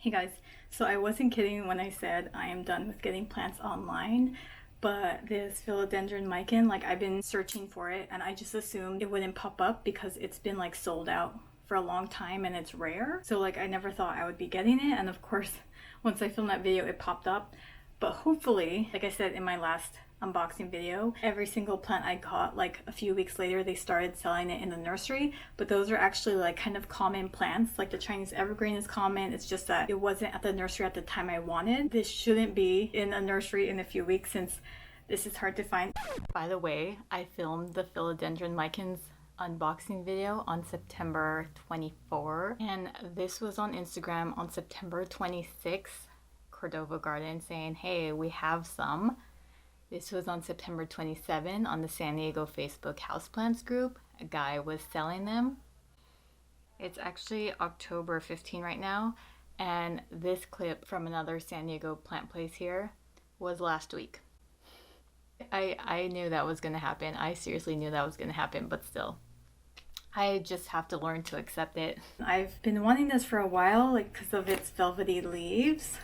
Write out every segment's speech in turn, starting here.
Hey guys, so I wasn't kidding when I said I am done with getting plants online, but this Philodendron Mican, like I've been searching for it and I just assumed it wouldn't pop up because it's been like sold out for a long time and it's rare. So like I never thought I would be getting it, and of course once I filmed that video it popped up. But hopefully, like I said in my last unboxing video, every single plant I got, like a few weeks later, they started selling it in the nursery. But those are actually like kind of common plants. Like the Chinese evergreen is common. It's just that it wasn't at the nursery at the time I wanted. This shouldn't be in a nursery in a few weeks since this is hard to find. By the way, I filmed the Philodendron Micans unboxing video on September 24, and this was on Instagram on September 26th. Cordova Garden saying, hey, we have some. This was on September 27 on the San Diego Facebook houseplants group. A guy was selling them. It's actually October 15 right now, and this clip from another San Diego plant place here was last week. I knew that was going to happen. I seriously knew that was going to happen, but still. I just have to learn to accept it. I've been wanting this for a while, like because of its velvety leaves.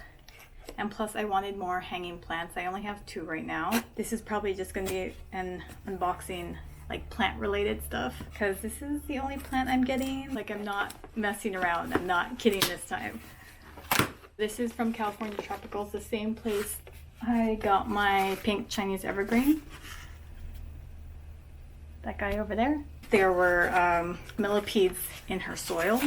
And plus I wanted more hanging plants. I only have 2 right now. This is probably just gonna be an unboxing like plant related stuff because this is the only plant I'm getting. Like I'm not messing around. I'm not kidding this time. This is from California Tropicals, the same place I got my pink Chinese evergreen. That guy over there. There were millipedes in her soil.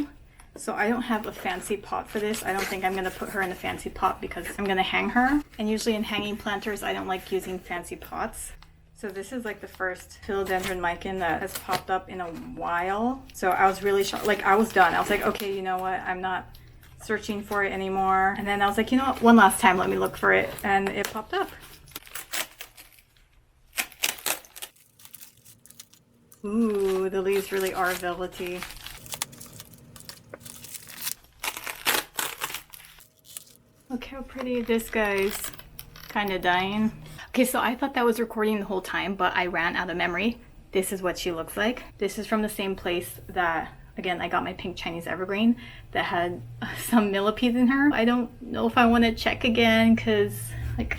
So I don't have a fancy pot for this. I don't think I'm going to put her in a fancy pot because I'm going to hang her. And usually in hanging planters, I don't like using fancy pots. So this is like the first Philodendron Mican that has popped up in a while. So I was really shocked. Like I was done. I was like, okay, you know what? I'm not searching for it anymore. And then I was like, you know what? One last time, let me look for it. And it popped up. Ooh, the leaves really are velvety. Look how pretty this guy's kind of dying. Okay, so I thought that was recording the whole time, but I ran out of memory. This is what she looks like. This is from the same place that, again, I got my pink Chinese evergreen that had some millipedes in her. I don't know if I want to check again because, like,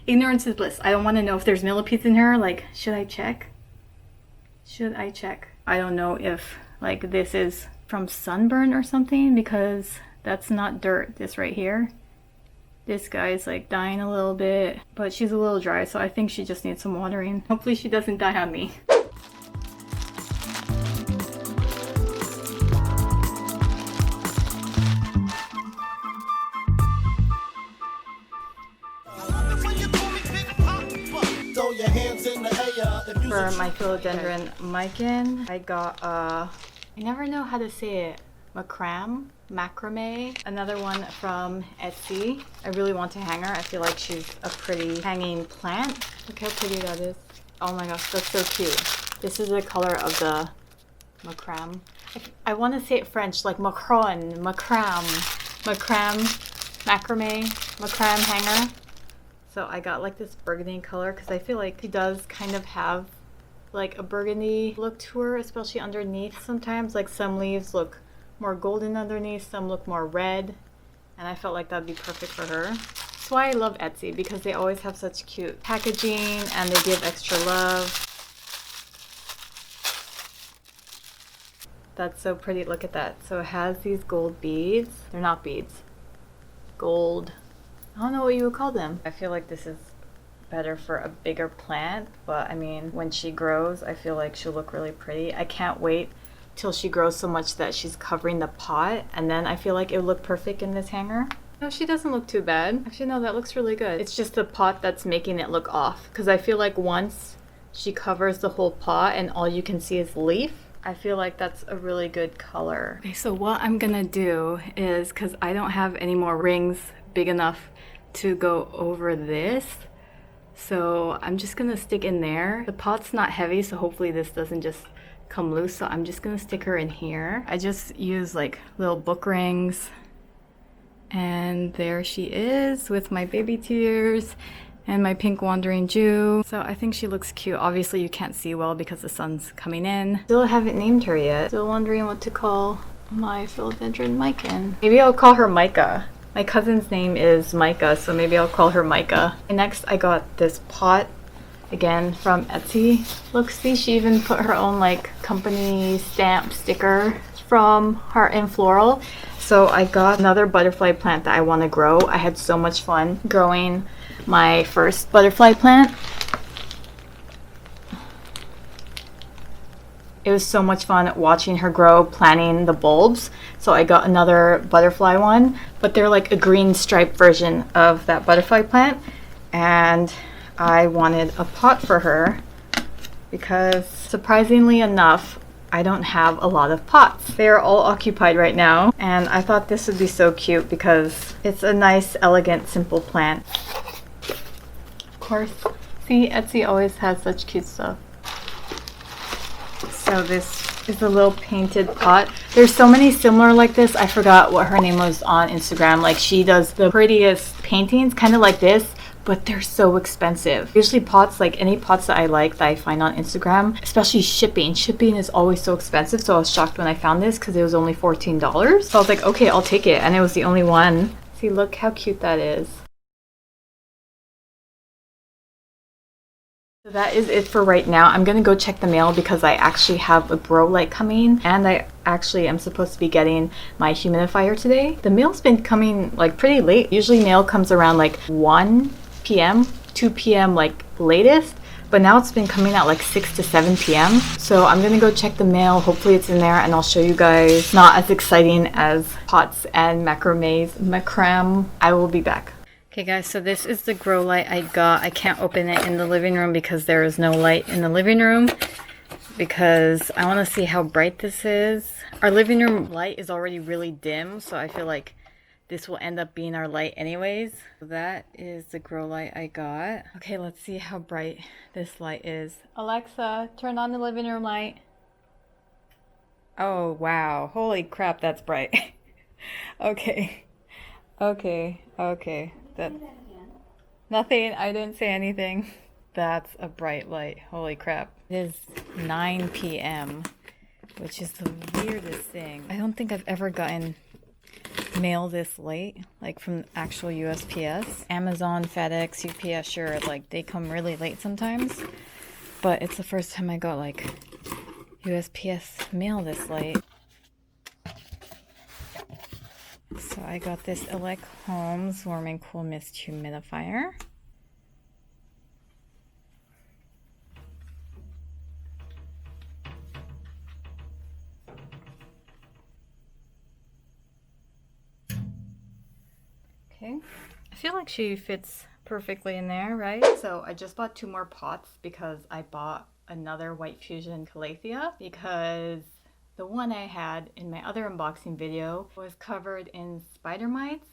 ignorance is bliss. I don't want to know if there's millipedes in her. Like, should I check? Should I check? I don't know if, like, this is from sunburn or something because that's not dirt, this right here. This guy's like dying a little bit, but she's a little dry, so I think she just needs some watering. Hopefully she doesn't die on me. For my Philodendron Mican, I got I never know how to say it. Macrame, another one from Etsy. I really want to hang her. I feel like she's a pretty hanging plant. Look how pretty that is. Oh my gosh, that's so cute. This is the color of the Macrame. I want to say it French, like macrame, macrame hanger. So I got like this burgundy color because I feel like she does kind of have like a burgundy look to her, especially underneath sometimes. Like some leaves look more golden underneath, some look more red, and I felt like that'd be perfect for her. That's why I love Etsy, because they always have such cute packaging and they give extra love. That's so pretty. Look at that. So it has these gold beads. They're not beads. Gold. I don't know what you would call them. I feel like this is better for a bigger plant, but I mean, when she grows, I feel like she'll look really pretty. I can't wait till she grows so much that she's covering the pot, and then I feel like it would look perfect in this hanger. No, she doesn't look too bad. Actually, no, that looks really good. It's just the pot that's making it look off, because I feel like once she covers the whole pot and all you can see is leaf, I feel like that's a really good color. Okay, so what I'm gonna do is, because I don't have any more rings big enough to go over this, so I'm just gonna stick in there. The pot's not heavy, so hopefully this doesn't just come loose, so I'm just gonna stick her in here. I just use like little book rings, and there she is with my baby tears and my pink wandering Jew. So I think she looks cute. Obviously you can't see well because the sun's coming in. Still haven't named her yet. Still wondering what to call my Philodendron Mican. Maybe I'll call her Micah. My cousin's name is Micah, so maybe I'll call her Micah. And next I got this pot, again from Etsy. Look, see, she even put her own like company stamp sticker from Hart and Floral. So I got another butterfly plant that I want to grow. I had so much fun growing my first butterfly plant. It was so much fun watching her grow, planting the bulbs. So I got another butterfly one, but they're like a green striped version of that butterfly plant. And I wanted a pot for her because surprisingly enough, I don't have a lot of pots. They are all occupied right now. And I thought this would be so cute because it's a nice, elegant, simple plant. Of course, see, Etsy always has such cute stuff. So this is a little painted pot. There's so many similar like this. I forgot what her name was on Instagram. Like, she does the prettiest paintings, kind of like this, but they're so expensive. Usually pots, like any pots that I like that I find on Instagram, especially shipping. Shipping is always so expensive. So I was shocked when I found this because it was only $14. So I was like, okay, I'll take it. And it was the only one. See, look how cute that is. So that is it for right now. I'm gonna go check the mail because I actually have a grow light coming, and I actually am supposed to be getting my humidifier today. The mail's been coming like pretty late. Usually mail comes around like 1 p.m., 2 p.m. like latest, but now it's been coming at like 6 to 7 p.m. So I'm gonna go check the mail. Hopefully it's in there and I'll show you guys. Not as exciting as pots and macrame. I will be back. Okay guys, so this is the grow light I got. I can't open it in the living room because there is no light in the living room because I want to see how bright this is. Our living room light is already really dim, so I feel like this will end up being our light anyways. So that is the grow light I got. Okay, let's see how bright this light is. Alexa, turn on the living room light. Oh wow, holy crap, that's bright. Okay. That nothing. I didn't say anything. That's a bright light. Holy crap. It is 9 p.m., which is the weirdest thing. I don't think I've ever gotten mail this late, like from actual USPS. Amazon, FedEx, UPS, sure, like they come really late sometimes. But it's the first time I got like USPS mail this late. So I got this Elechomes Warm and Cool Mist Humidifier. Okay, I feel like she fits perfectly in there, right? So I just bought 2 more pots because I bought another White Fusion Calathea because the one I had in my other unboxing video was covered in spider mites.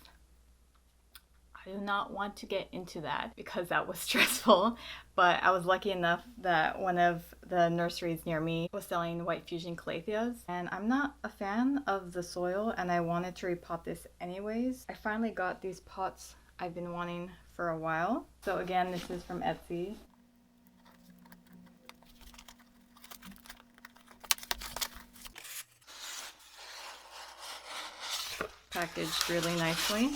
I do not want to get into that because that was stressful, but I was lucky enough that one of the nurseries near me was selling White Fusion Calatheas, and I'm not a fan of the soil and I wanted to repot this anyways. I finally got these pots I've been wanting for a while. So again, this is from Etsy. Packaged really nicely.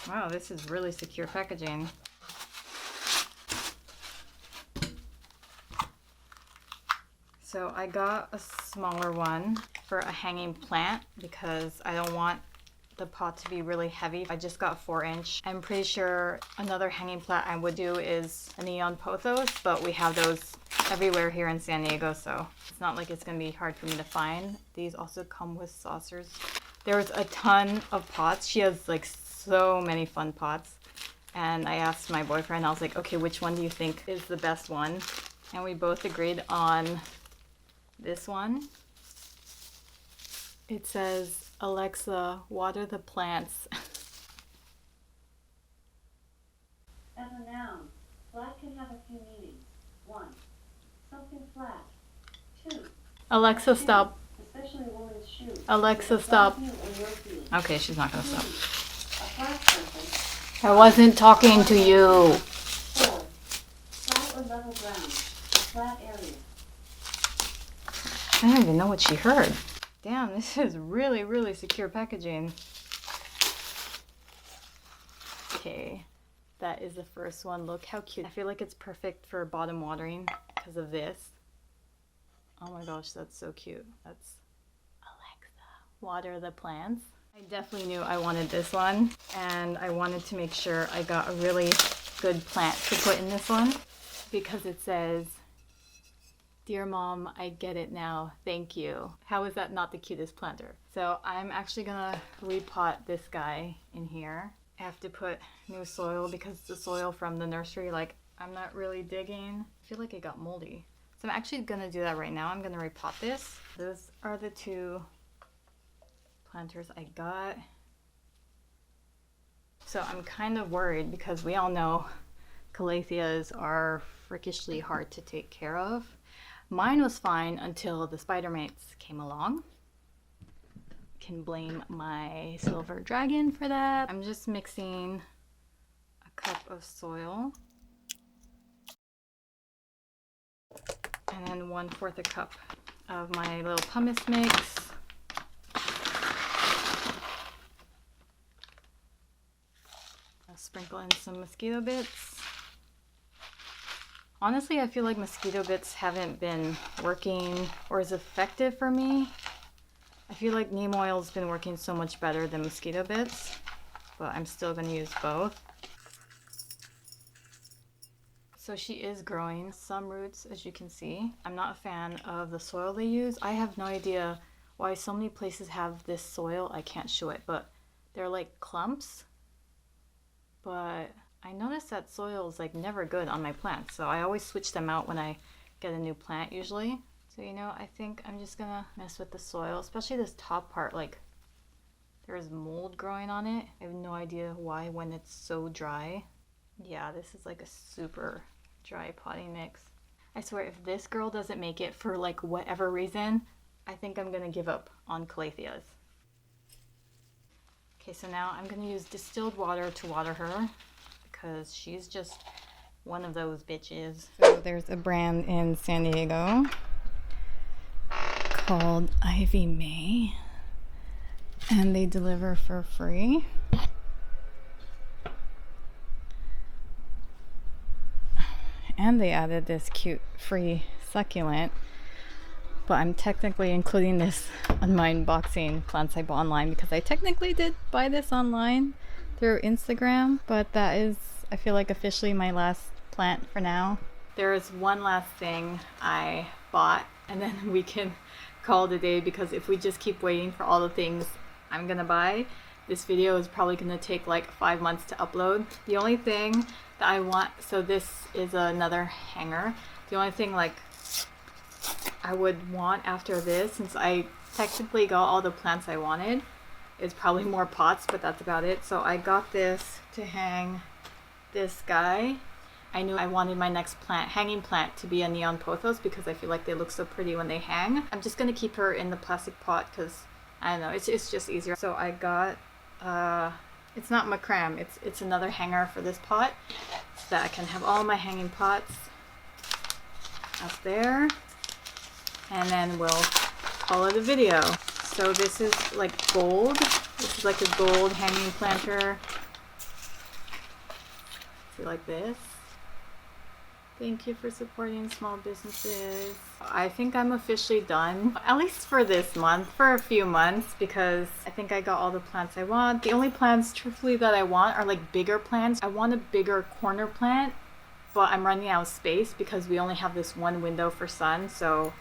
Wow, this is really secure packaging. So I got a smaller one for a hanging plant because I don't want the pot to be really heavy. I just got 4-inch. I'm pretty sure another hanging plant I would do is a neon pothos, but we have those everywhere here in San Diego, so it's not like it's gonna be hard for me to find. These also come with saucers. There's a ton of pots. She has like so many fun pots, and I asked my boyfriend, I was like, okay, which one do you think is the best one? And we both agreed on this one. It says, Alexa, water the plants. As a noun, flat can have a few meanings. 1. Something flat. 2. Alexa, stop. Especially a woman's shoes. Alexa, stop. You and your feet. Okay, she's not gonna stop. 3. A flat surface. I wasn't talking to you. 4. Flat or level ground. A flat area. I don't even know what she heard. Damn, this is really, really secure packaging. Okay, that is the first one. Look how cute. I feel like it's perfect for bottom watering because of this. Oh my gosh, that's so cute. That's Alexa, water the plants. I definitely knew I wanted this one, and I wanted to make sure I got a really good plant to put in this one because it says, "Dear Mom, I get it now. Thank you." How is that not the cutest planter? So I'm actually gonna repot this guy in here. I have to put new soil because the soil from the nursery, like, I'm not really digging. I feel like it got moldy. So I'm actually gonna do that right now. I'm gonna repot this. Those are the two planters I got. So I'm kind of worried because we all know calatheas are freakishly hard to take care of. Mine was fine until the spider mites came along. Can blame my silver dragon for that. I'm just mixing a cup of soil and then 1/4 a cup of my little pumice mix. I'll sprinkle in some mosquito bits. Honestly, I feel like mosquito bits haven't been working or as effective for me. I feel like neem oil's been working so much better than mosquito bits, but I'm still gonna use both. So she is growing some roots, as you can see. I'm not a fan of the soil they use. I have no idea why so many places have this soil. I can't show it, but they're like clumps. But I noticed that soil is like never good on my plants, so I always switch them out when I get a new plant usually. So, you know, I think I'm just gonna mess with the soil, especially this top part. Like, there's mold growing on it. I have no idea why when it's so dry. Yeah, this is like a super dry potting mix. I swear, if this girl doesn't make it for like whatever reason, I think I'm gonna give up on calatheas. Okay, so now I'm gonna use distilled water to water her because she's just one of those bitches. So there's a brand in San Diego called Ivy May, and they deliver for free. And they added this cute free succulent, but I'm technically including this on my unboxing plants I bought online because I technically did buy this online through Instagram, but that is, I feel like, officially my last plant for now. There is one last thing I bought, and then we can call it a day because if we just keep waiting for all the things I'm gonna buy, this video is probably gonna take like 5 months to upload. The only thing that I want, so this is another hanger. The only thing like I would want after this, since I technically got all the plants I wanted, is probably more pots, but that's about it. So I got this to hang this guy. I knew I wanted my next plant, hanging plant, to be a neon pothos because I feel like they look so pretty when they hang. I'm just gonna keep her in the plastic pot because I don't know, it's just easier. So I got it's not Macrame, it's another hanger for this pot so that I can have all my hanging pots up there, and then we'll call it a video. So this is like gold. This is like a gold hanging planter. See, like this. Thank you for supporting small businesses. I think I'm officially done, at least for this month, for a few months, because I think I got all the plants I want. The only plants, truthfully, that I want are like bigger plants. I want a bigger corner plant, but I'm running out of space because we only have this one window for sun. So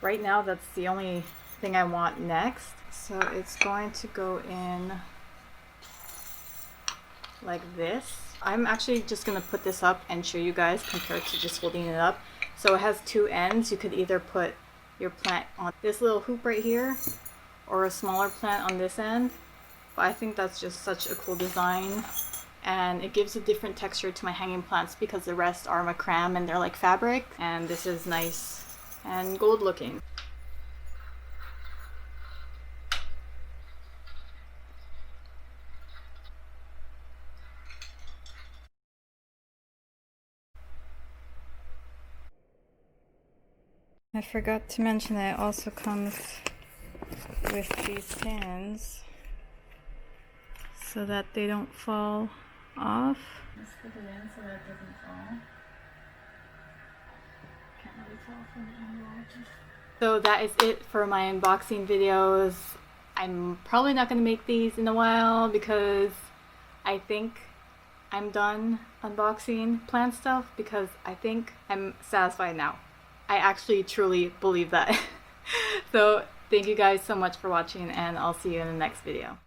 right now, that's the only thing I want next. So it's going to go in like this. I'm actually just gonna put this up and show you guys compared to just holding it up. So it has two ends. You could either put your plant on this little hoop right here or a smaller plant on this end. But I think that's just such a cool design, and it gives a different texture to my hanging plants because the rest are Macrame and they're like fabric, and this is nice and gold looking. I forgot to mention that it also comes with these pins so that they don't fall off. Just put it in so that it doesn't fall. Can't really tell from the angle. So that is it for my unboxing videos. I'm probably not going to make these in a while because I think I'm done unboxing plant stuff because I think I'm satisfied now. I actually truly believe that. So thank you guys so much for watching, and I'll see you in the next video.